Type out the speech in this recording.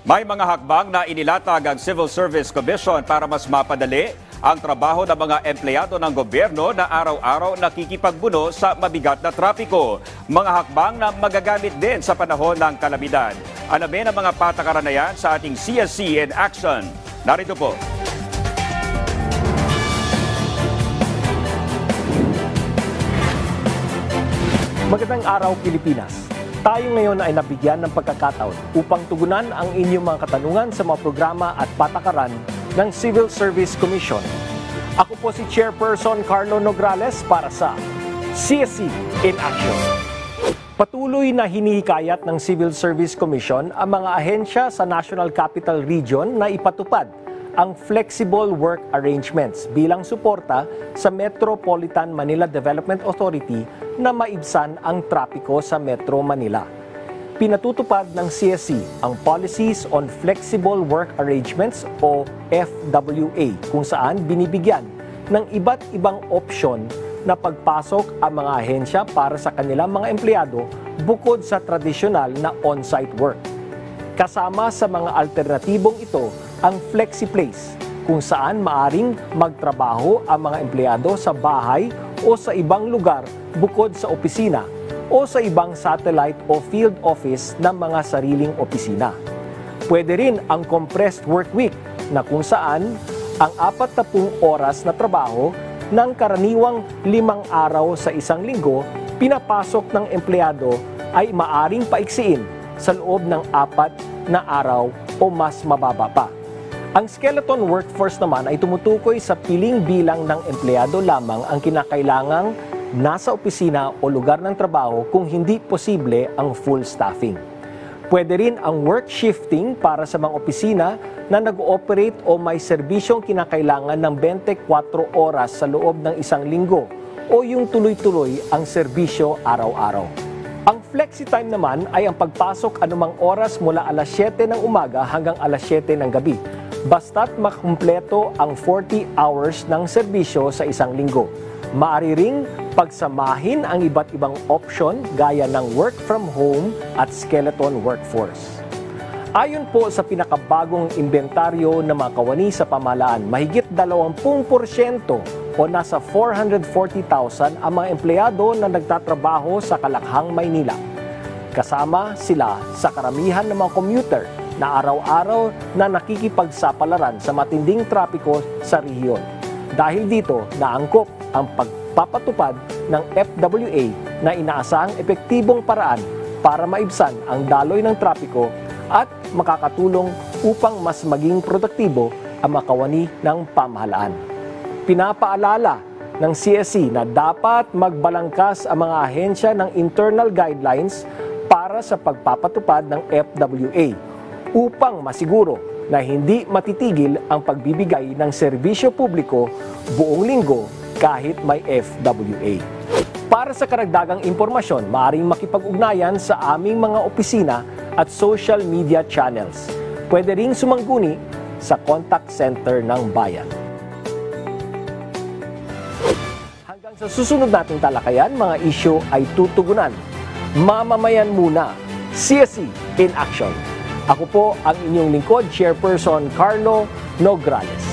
May mga hakbang na inilatag ang Civil Service Commission para mas mapadali ang trabaho ng mga empleyado ng gobyerno na araw-araw nakikipagbuno sa mabigat na trapiko. Mga hakbang na magagamit din sa panahon ng kalamidad. Alamin ang mga patakaran na yan sa ating CSC in Action. Narito po. Magandang araw, Pilipinas. Tayo ngayon ay nabigyan ng pagkakataon upang tugunan ang inyong mga katanungan sa mga programa at patakaran ng Civil Service Commission. Ako po si Chairperson Carlo Nograles para sa CSC in Action. Patuloy na hinihikayat ng Civil Service Commission ang mga ahensya sa National Capital Region na ipatupad ang flexible work arrangements bilang suporta sa Metropolitan Manila Development Authority na maibsan ang trapiko sa Metro Manila. Pinatutupad ng CSC ang Policies on Flexible Work Arrangements o FWA kung saan binibigyan ng iba't ibang opsyon na pagpasok ang mga ahensya para sa kanilang mga empleyado bukod sa tradisyonal na on-site work. Kasama sa mga alternatibong ito ang FlexiPlace, kung saan maaring magtrabaho ang mga empleyado sa bahay o sa ibang lugar bukod sa opisina o sa ibang satellite o field office ng mga sariling opisina. Pwede rin ang compressed work week na kung saan ang 40 oras na trabaho ng karaniwang 5 araw sa isang linggo pinapasok ng empleyado ay maaring paiksiin sa loob ng 4 na araw o mas mababa pa. Ang skeleton workforce naman ay tumutukoy sa piling bilang ng empleyado lamang ang kinakailangang nasa opisina o lugar ng trabaho kung hindi posible ang full staffing. Pwede rin ang work shifting para sa mga opisina na nag-ooperate o may serbisyong kinakailangan ng 24 oras sa loob ng isang linggo o yung tuloy-tuloy ang serbisyo araw-araw. Ang flexi-time naman ay ang pagpasok anumang oras mula alas 7 ng umaga hanggang alas 7 ng gabi, basta't makumpleto ang 40 hours ng serbisyo sa isang linggo. Maaari ring pagsamahin ang iba't ibang option gaya ng work from home at skeleton workforce. Ayon po sa pinakabagong inventaryo ng mga kawani sa pamahalaan, mahigit 20% o nasa 440,000 ang mga empleyado na nagtatrabaho sa Kalakhang, Maynila. Kasama sila sa karamihan ng mga commuter na araw-araw na nakikipagsapalaran sa matinding trapiko sa rehiyon. Dahil dito, naangkop ang pagpapatupad ng FWA na inaasahang epektibong paraan para maibsan ang daloy ng trapiko at makakatulong upang mas maging produktibo ang mga kawani ng pamahalaan. Pinapaalala ng CSC na dapat magbalangkas ang mga ahensya ng internal guidelines para sa pagpapatupad ng FWA upang masiguro na hindi matitigil ang pagbibigay ng serbisyo publiko buong linggo kahit may FWA. Para sa karagdagang impormasyon, maaaring makipag-ugnayan sa aming mga opisina at social media channels. Pwede ring sumangguni sa contact center ng bayan. Hanggang sa susunod nating talakayan, mga isyu ay tutugunan. Mamamayan muna, CSC in Action. Ako po ang inyong lingkod, Chairperson Carlo Nograles.